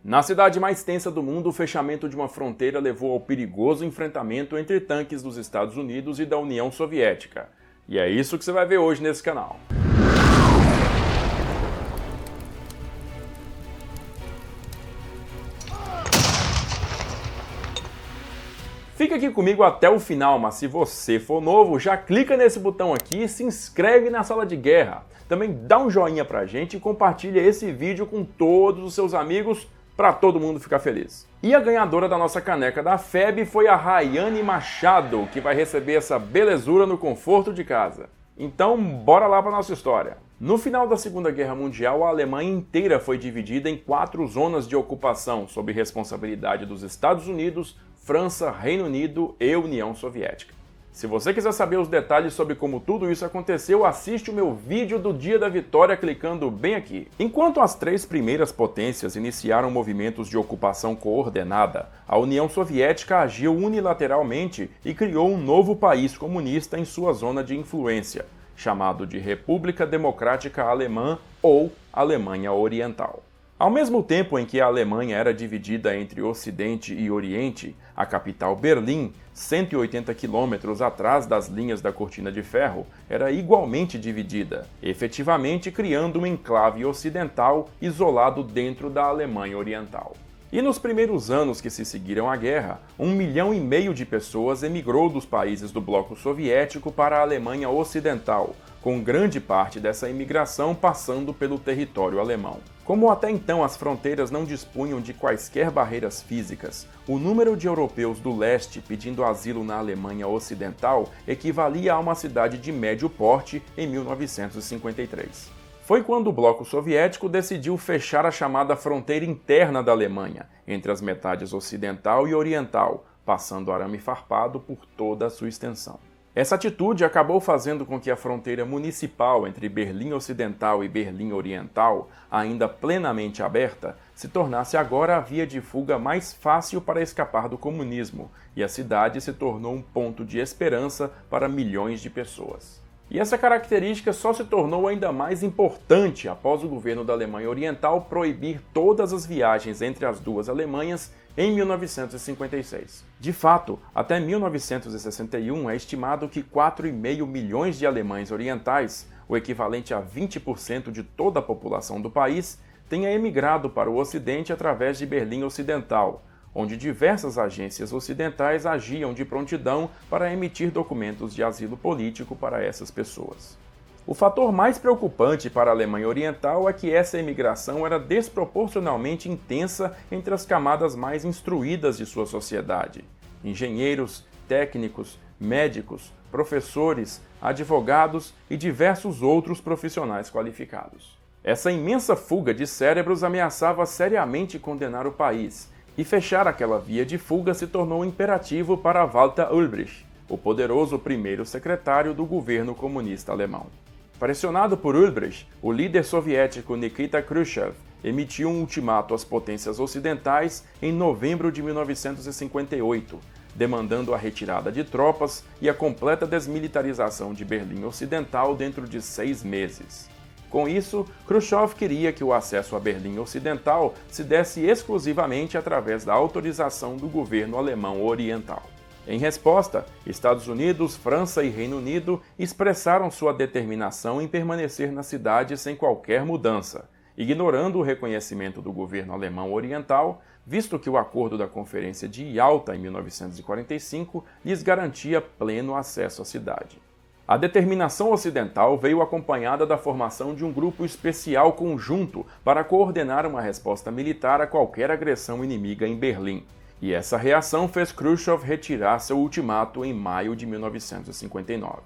Na cidade mais tensa do mundo, o fechamento de uma fronteira levou ao perigoso enfrentamento entre tanques dos Estados Unidos e da União Soviética. E é isso que você vai ver hoje nesse canal. Fica aqui comigo até o final, mas se você for novo, já clica nesse botão aqui e se inscreve na Sala de Guerra. Também dá um joinha pra gente e compartilha esse vídeo com todos os seus amigos para todo mundo ficar feliz. E a ganhadora da nossa caneca da FEB foi a Rayane Machado, que vai receber essa belezura no conforto de casa. Então, bora lá para nossa história. No final da Segunda Guerra Mundial, a Alemanha inteira foi dividida em 4 zonas de ocupação, sob responsabilidade dos Estados Unidos, França, Reino Unido e União Soviética. Se você quiser saber os detalhes sobre como tudo isso aconteceu, assiste o meu vídeo do dia da vitória clicando bem aqui. Enquanto as 3 primeiras potências iniciaram movimentos de ocupação coordenada, a União Soviética agiu unilateralmente e criou um novo país comunista em sua zona de influência, chamado de República Democrática Alemã ou Alemanha Oriental. Ao mesmo tempo em que a Alemanha era dividida entre Ocidente e Oriente, a capital Berlim, 180 quilômetros atrás das linhas da Cortina de Ferro, era igualmente dividida, efetivamente criando um enclave ocidental isolado dentro da Alemanha Oriental. E nos primeiros anos que se seguiram à guerra, 1,5 milhão de pessoas emigrou dos países do bloco soviético para a Alemanha Ocidental, com grande parte dessa imigração passando pelo território alemão. Como até então as fronteiras não dispunham de quaisquer barreiras físicas, o número de europeus do leste pedindo asilo na Alemanha Ocidental equivalia a uma cidade de médio porte em 1953. Foi quando o bloco soviético decidiu fechar a chamada fronteira interna da Alemanha, entre as metades ocidental e oriental, passando arame farpado por toda a sua extensão. Essa atitude acabou fazendo com que a fronteira municipal entre Berlim Ocidental e Berlim Oriental, ainda plenamente aberta, se tornasse agora a via de fuga mais fácil para escapar do comunismo, e a cidade se tornou um ponto de esperança para milhões de pessoas. E essa característica só se tornou ainda mais importante após o governo da Alemanha Oriental proibir todas as viagens entre as duas Alemanhas em 1956. De fato, até 1961 é estimado que 4,5 milhões de alemães orientais, o equivalente a 20% de toda a população do país, tenha emigrado para o Ocidente através de Berlim Ocidental, onde diversas agências ocidentais agiam de prontidão para emitir documentos de asilo político para essas pessoas. O fator mais preocupante para a Alemanha Oriental é que essa imigração era desproporcionalmente intensa entre as camadas mais instruídas de sua sociedade: engenheiros, técnicos, médicos, professores, advogados e diversos outros profissionais qualificados. Essa imensa fuga de cérebros ameaçava seriamente condenar o país, e fechar aquela via de fuga se tornou imperativo para Walter Ulbricht, o poderoso primeiro secretário do governo comunista alemão. Pressionado por Ulbricht, o líder soviético Nikita Khrushchev emitiu um ultimato às potências ocidentais em novembro de 1958, demandando a retirada de tropas e a completa desmilitarização de Berlim Ocidental dentro de 6 meses. Com isso, Khrushchev queria que o acesso a Berlim Ocidental se desse exclusivamente através da autorização do governo alemão oriental. Em resposta, Estados Unidos, França e Reino Unido expressaram sua determinação em permanecer na cidade sem qualquer mudança, ignorando o reconhecimento do governo alemão oriental, visto que o acordo da Conferência de Yalta em 1945 lhes garantia pleno acesso à cidade. A determinação ocidental veio acompanhada da formação de um grupo especial conjunto para coordenar uma resposta militar a qualquer agressão inimiga em Berlim. E essa reação fez Khrushchev retirar seu ultimato em maio de 1959.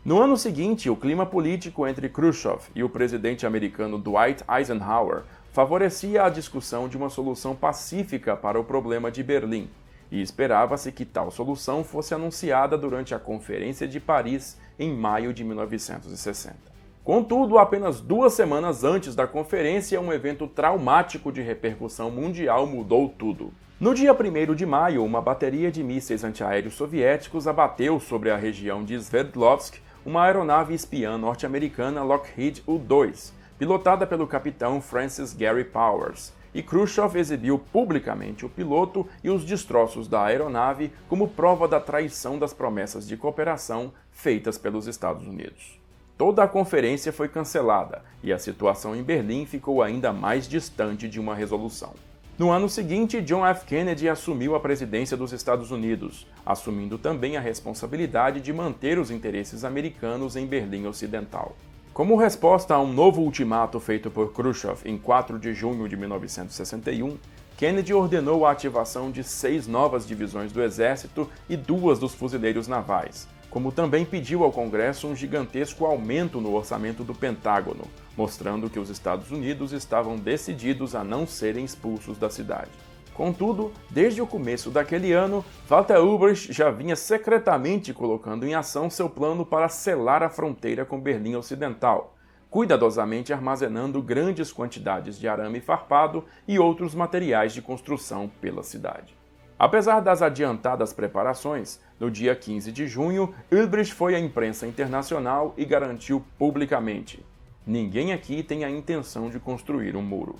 No ano seguinte, o clima político entre Khrushchev e o presidente americano Dwight Eisenhower favorecia a discussão de uma solução pacífica para o problema de Berlim, e esperava-se que tal solução fosse anunciada durante a Conferência de Paris em maio de 1960. Contudo, apenas 2 semanas antes da conferência, um evento traumático de repercussão mundial mudou tudo. No dia 1º de maio, uma bateria de mísseis antiaéreos soviéticos abateu sobre a região de Sverdlovsk uma aeronave espiã norte-americana Lockheed U-2, pilotada pelo capitão Francis Gary Powers, e Khrushchev exibiu publicamente o piloto e os destroços da aeronave como prova da traição das promessas de cooperação feitas pelos Estados Unidos. Toda a conferência foi cancelada e a situação em Berlim ficou ainda mais distante de uma resolução. No ano seguinte, John F. Kennedy assumiu a presidência dos Estados Unidos, assumindo também a responsabilidade de manter os interesses americanos em Berlim Ocidental. Como resposta a um novo ultimato feito por Khrushchev em 4 de junho de 1961, Kennedy ordenou a ativação de 6 novas divisões do Exército e 2 dos fuzileiros navais, como também pediu ao Congresso um gigantesco aumento no orçamento do Pentágono, mostrando que os Estados Unidos estavam decididos a não serem expulsos da cidade. Contudo, desde o começo daquele ano, Walter Ulbricht já vinha secretamente colocando em ação seu plano para selar a fronteira com Berlim Ocidental, cuidadosamente armazenando grandes quantidades de arame farpado e outros materiais de construção pela cidade. Apesar das adiantadas preparações, no dia 15 de junho, Ulbricht foi à imprensa internacional e garantiu publicamente: ninguém aqui tem a intenção de construir um muro.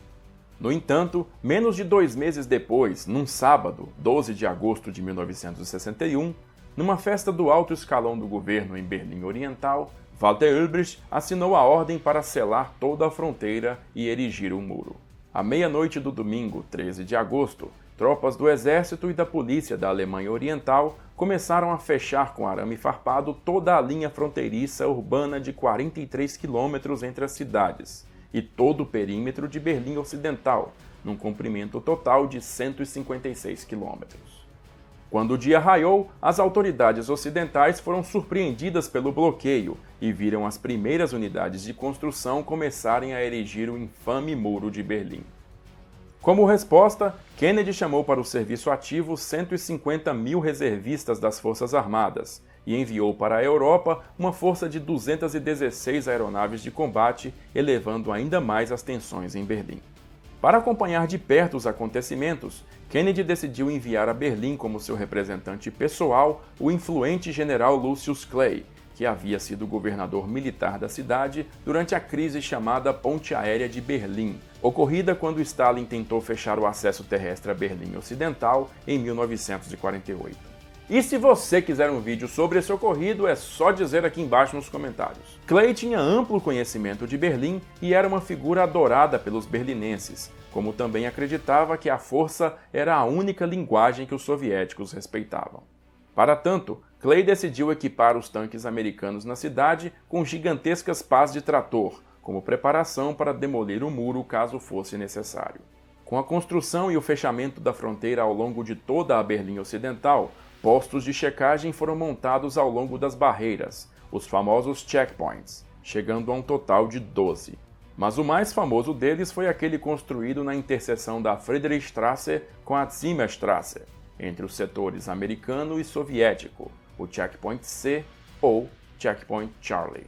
No entanto, menos de 2 meses depois, num sábado, 12 de agosto de 1961, numa festa do alto escalão do governo em Berlim Oriental, Walter Ulbricht assinou a ordem para selar toda a fronteira e erigir um muro. À meia-noite do domingo, 13 de agosto, tropas do exército e da polícia da Alemanha Oriental começaram a fechar com arame farpado toda a linha fronteiriça urbana de 43 quilômetros entre as cidades e todo o perímetro de Berlim Ocidental, num comprimento total de 156 quilômetros. Quando o dia raiou, as autoridades ocidentais foram surpreendidas pelo bloqueio e viram as primeiras unidades de construção começarem a erigir o infame Muro de Berlim. Como resposta, Kennedy chamou para o serviço ativo 150 mil reservistas das Forças Armadas e enviou para a Europa uma força de 216 aeronaves de combate, elevando ainda mais as tensões em Berlim. Para acompanhar de perto os acontecimentos, Kennedy decidiu enviar a Berlim como seu representante pessoal o influente general Lucius Clay, que havia sido governador militar da cidade durante a crise chamada Ponte Aérea de Berlim, ocorrida quando Stalin tentou fechar o acesso terrestre a Berlim Ocidental em 1948. E se você quiser um vídeo sobre esse ocorrido, é só dizer aqui embaixo nos comentários. Clay tinha amplo conhecimento de Berlim e era uma figura adorada pelos berlinenses, como também acreditava que a força era a única linguagem que os soviéticos respeitavam. Para tanto, Clay decidiu equipar os tanques americanos na cidade com gigantescas pás de trator, como preparação para demolir o muro caso fosse necessário. Com a construção e o fechamento da fronteira ao longo de toda a Berlim Ocidental, postos de checagem foram montados ao longo das barreiras, os famosos checkpoints, chegando a um total de 12. Mas o mais famoso deles foi aquele construído na interseção da Friedrichstraße com a Zimmerstraße, entre os setores americano e soviético, o Checkpoint C ou Checkpoint Charlie.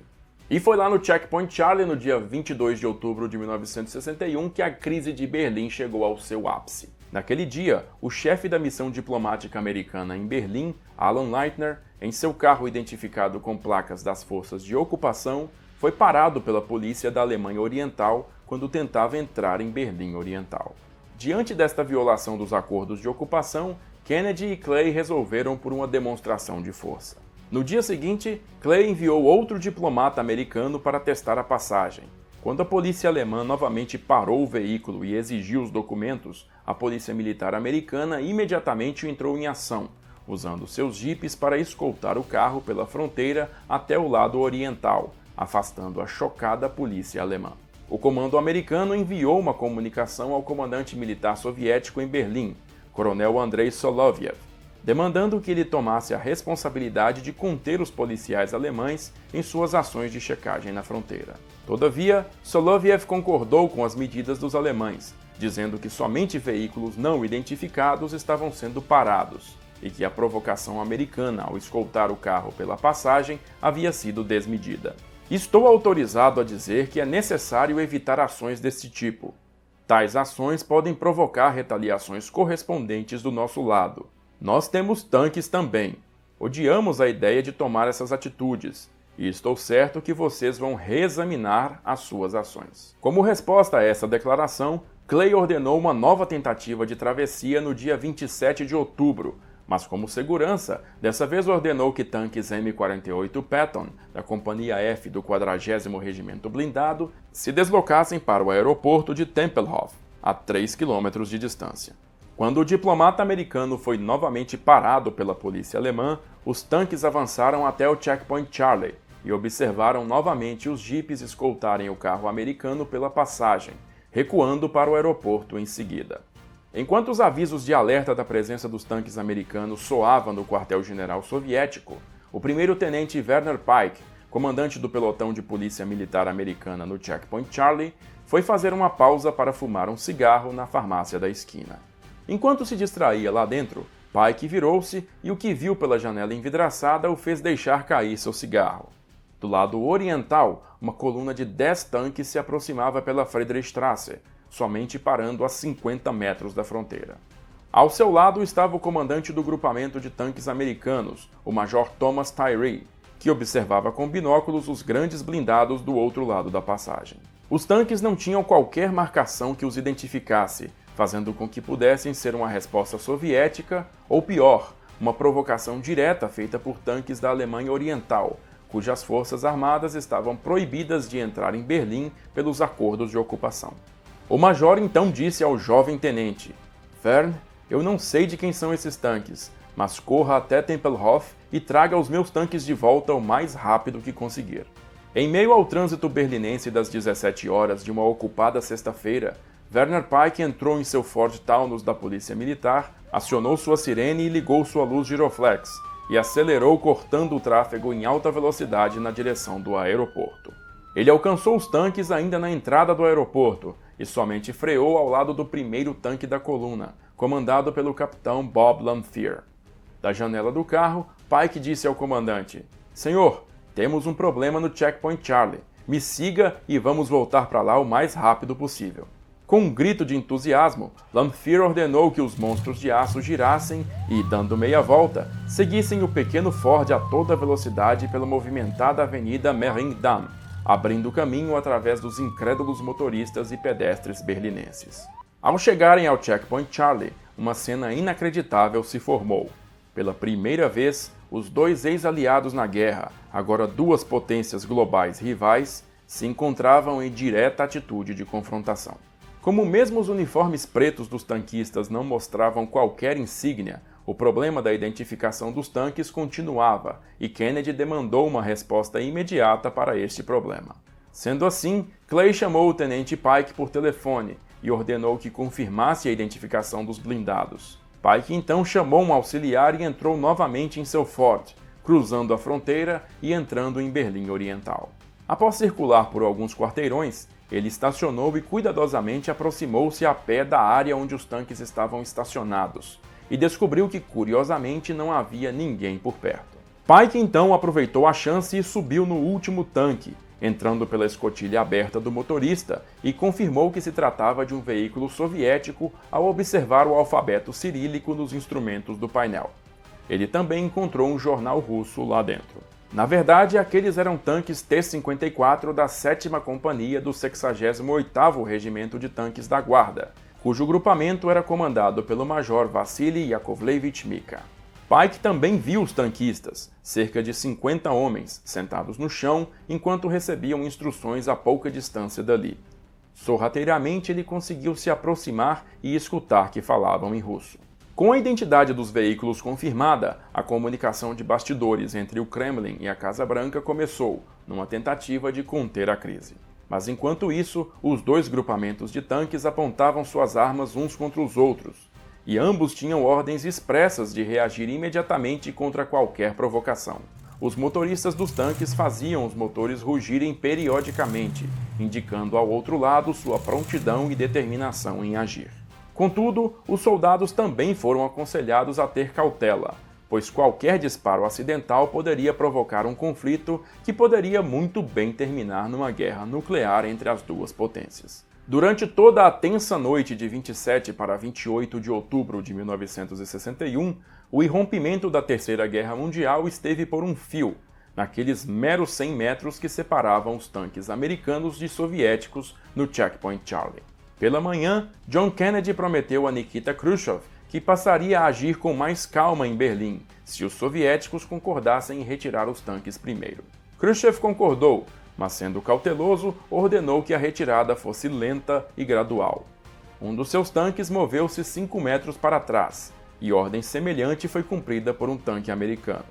E foi lá no Checkpoint Charlie, no dia 22 de outubro de 1961, que a crise de Berlim chegou ao seu ápice. Naquele dia, o chefe da missão diplomática americana em Berlim, Alan Leitner, em seu carro identificado com placas das forças de ocupação, foi parado pela polícia da Alemanha Oriental quando tentava entrar em Berlim Oriental. Diante desta violação dos acordos de ocupação, Kennedy e Clay resolveram por uma demonstração de força. No dia seguinte, Clay enviou outro diplomata americano para testar a passagem. Quando a polícia alemã novamente parou o veículo e exigiu os documentos, a polícia militar americana imediatamente entrou em ação, usando seus jipes para escoltar o carro pela fronteira até o lado oriental, afastando a chocada polícia alemã. O comando americano enviou uma comunicação ao comandante militar soviético em Berlim, Coronel Andrei Soloviev, demandando que ele tomasse a responsabilidade de conter os policiais alemães em suas ações de checagem na fronteira. Todavia, Soloviev concordou com as medidas dos alemães, dizendo que somente veículos não identificados estavam sendo parados e que a provocação americana ao escoltar o carro pela passagem havia sido desmedida. Estou autorizado a dizer que é necessário evitar ações desse tipo. Tais ações podem provocar retaliações correspondentes do nosso lado. Nós temos tanques também. Odiamos a ideia de tomar essas atitudes, e estou certo que vocês vão reexaminar as suas ações. Como resposta a essa declaração, Clay ordenou uma nova tentativa de travessia no dia 27 de outubro, mas como segurança, dessa vez ordenou que tanques M48 Patton, da Companhia F do 40º Regimento Blindado, se deslocassem para o aeroporto de Tempelhof, a 3 km de distância. Quando o diplomata americano foi novamente parado pela polícia alemã, os tanques avançaram até o Checkpoint Charlie e observaram novamente os jipes escoltarem o carro americano pela passagem, recuando para o aeroporto em seguida. Enquanto os avisos de alerta da presença dos tanques americanos soavam no quartel-general soviético, o primeiro-tenente Werner Pike, comandante do pelotão de polícia militar americana no Checkpoint Charlie, foi fazer uma pausa para fumar um cigarro na farmácia da esquina. Enquanto se distraía lá dentro, Pike virou-se e o que viu pela janela envidraçada o fez deixar cair seu cigarro. Do lado oriental, uma coluna de 10 tanques se aproximava pela Friedrichstraße, somente parando a 50 metros da fronteira. Ao seu lado estava o comandante do grupamento de tanques americanos, o Major Thomas Tyree, que observava com binóculos os grandes blindados do outro lado da passagem. Os tanques não tinham qualquer marcação que os identificasse, fazendo com que pudessem ser uma resposta soviética ou, pior, uma provocação direta feita por tanques da Alemanha Oriental, cujas forças armadas estavam proibidas de entrar em Berlim pelos acordos de ocupação. O major então disse ao jovem tenente: "Wern, eu não sei de quem são esses tanques, mas corra até Tempelhof e traga os meus tanques de volta o mais rápido que conseguir." Em meio ao trânsito berlinense das 17 horas de uma ocupada sexta-feira, Werner Pike entrou em seu Ford Taunus da Polícia Militar, acionou sua sirene e ligou sua luz giroflex, e acelerou cortando o tráfego em alta velocidade na direção do aeroporto. Ele alcançou os tanques ainda na entrada do aeroporto e somente freou ao lado do primeiro tanque da coluna, comandado pelo capitão Bob Lamphere. Da janela do carro, Pike disse ao comandante: "Senhor, temos um problema no Checkpoint Charlie. Me siga e vamos voltar para lá o mais rápido possível." Com um grito de entusiasmo, Lamphere ordenou que os monstros de aço girassem e, dando meia volta, seguissem o pequeno Ford a toda velocidade pela movimentada avenida Mehringdamm, abrindo caminho através dos incrédulos motoristas e pedestres berlinenses. Ao chegarem ao Checkpoint Charlie, uma cena inacreditável se formou. Pela primeira vez, os dois ex-aliados na guerra, agora duas potências globais rivais, se encontravam em direta atitude de confrontação. Como mesmo os uniformes pretos dos tanquistas não mostravam qualquer insígnia, o problema da identificação dos tanques continuava e Kennedy demandou uma resposta imediata para este problema. Sendo assim, Clay chamou o tenente Pike por telefone e ordenou que confirmasse a identificação dos blindados. Pike então chamou um auxiliar e entrou novamente em seu Ford, cruzando a fronteira e entrando em Berlim Oriental. Após circular por alguns quarteirões, ele estacionou e cuidadosamente aproximou-se a pé da área onde os tanques estavam estacionados e descobriu que, curiosamente, não havia ninguém por perto. Pike então aproveitou a chance e subiu no último tanque, entrando pela escotilha aberta do motorista, e confirmou que se tratava de um veículo soviético ao observar o alfabeto cirílico nos instrumentos do painel. Ele também encontrou um jornal russo lá dentro. Na verdade, aqueles eram tanques T-54 da 7ª Companhia do 68º Regimento de Tanques da Guarda, cujo grupamento era comandado pelo Major Vassily Yakovlevich Mika. Pike também viu os tanquistas, cerca de 50 homens, sentados no chão enquanto recebiam instruções a pouca distância dali. Sorrateiramente ele conseguiu se aproximar e escutar que falavam em russo. Com a identidade dos veículos confirmada, a comunicação de bastidores entre o Kremlin e a Casa Branca começou, numa tentativa de conter a crise. Mas enquanto isso, os dois grupamentos de tanques apontavam suas armas uns contra os outros, e ambos tinham ordens expressas de reagir imediatamente contra qualquer provocação. Os motoristas dos tanques faziam os motores rugirem periodicamente, indicando ao outro lado sua prontidão e determinação em agir. Contudo, os soldados também foram aconselhados a ter cautela, pois qualquer disparo acidental poderia provocar um conflito que poderia muito bem terminar numa guerra nuclear entre as duas potências. Durante toda a tensa noite de 27 para 28 de outubro de 1961, o irrompimento da Terceira Guerra Mundial esteve por um fio, naqueles meros 100 metros que separavam os tanques americanos de soviéticos no Checkpoint Charlie. Pela manhã, John Kennedy prometeu a Nikita Khrushchev que passaria a agir com mais calma em Berlim, se os soviéticos concordassem em retirar os tanques primeiro. Khrushchev concordou, mas sendo cauteloso, ordenou que a retirada fosse lenta e gradual. Um dos seus tanques moveu-se 5 metros para trás, e ordem semelhante foi cumprida por um tanque americano.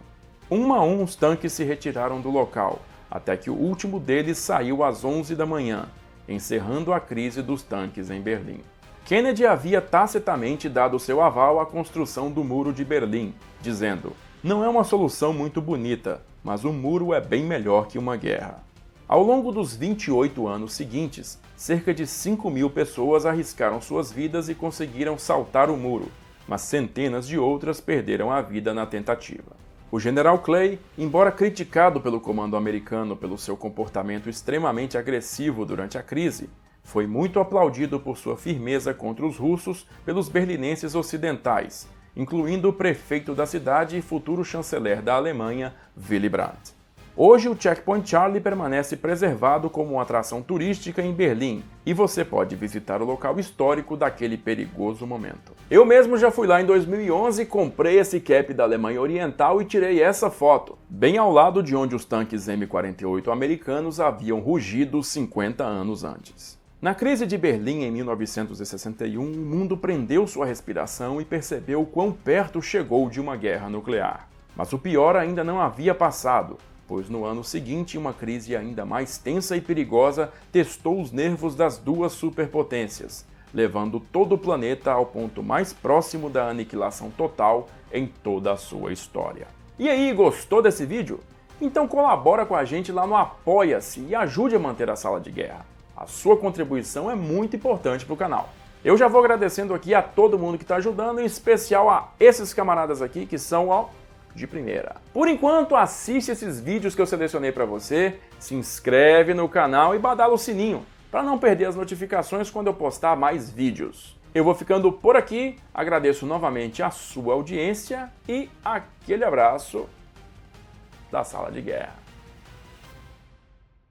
Um a um os tanques se retiraram do local, até que o último deles saiu às 11 da manhã, encerrando a crise dos tanques em Berlim. Kennedy havia tacitamente dado seu aval à construção do Muro de Berlim, dizendo: "Não é uma solução muito bonita, mas o muro é bem melhor que uma guerra." Ao longo dos 28 anos seguintes, cerca de 5.000 pessoas arriscaram suas vidas e conseguiram saltar o muro, mas centenas de outras perderam a vida na tentativa. O general Clay, embora criticado pelo comando americano pelo seu comportamento extremamente agressivo durante a crise, foi muito aplaudido por sua firmeza contra os russos pelos berlinenses ocidentais, incluindo o prefeito da cidade e futuro chanceler da Alemanha, Willy Brandt. Hoje, o Checkpoint Charlie permanece preservado como uma atração turística em Berlim, e você pode visitar o local histórico daquele perigoso momento. Eu mesmo já fui lá em 2011, comprei esse cap da Alemanha Oriental e tirei essa foto, bem ao lado de onde os tanques M48 americanos haviam rugido 50 anos antes. Na crise de Berlim em 1961, o mundo prendeu sua respiração e percebeu o quão perto chegou de uma guerra nuclear. Mas o pior ainda não havia passado, pois no ano seguinte uma crise ainda mais tensa e perigosa testou os nervos das duas superpotências, levando todo o planeta ao ponto mais próximo da aniquilação total em toda a sua história. E aí, gostou desse vídeo? Então colabora com a gente lá no Apoia-se e ajude a manter a Sala de Guerra. A sua contribuição é muito importante para o canal. Eu já vou agradecendo aqui a todo mundo que está ajudando, em especial a esses camaradas aqui que são, ó, de primeira. Por enquanto, assiste esses vídeos que eu selecionei para você, se inscreve no canal e badala o sininho, para não perder as notificações quando eu postar mais vídeos. Eu vou ficando por aqui, agradeço novamente a sua audiência e aquele abraço da Sala de Guerra.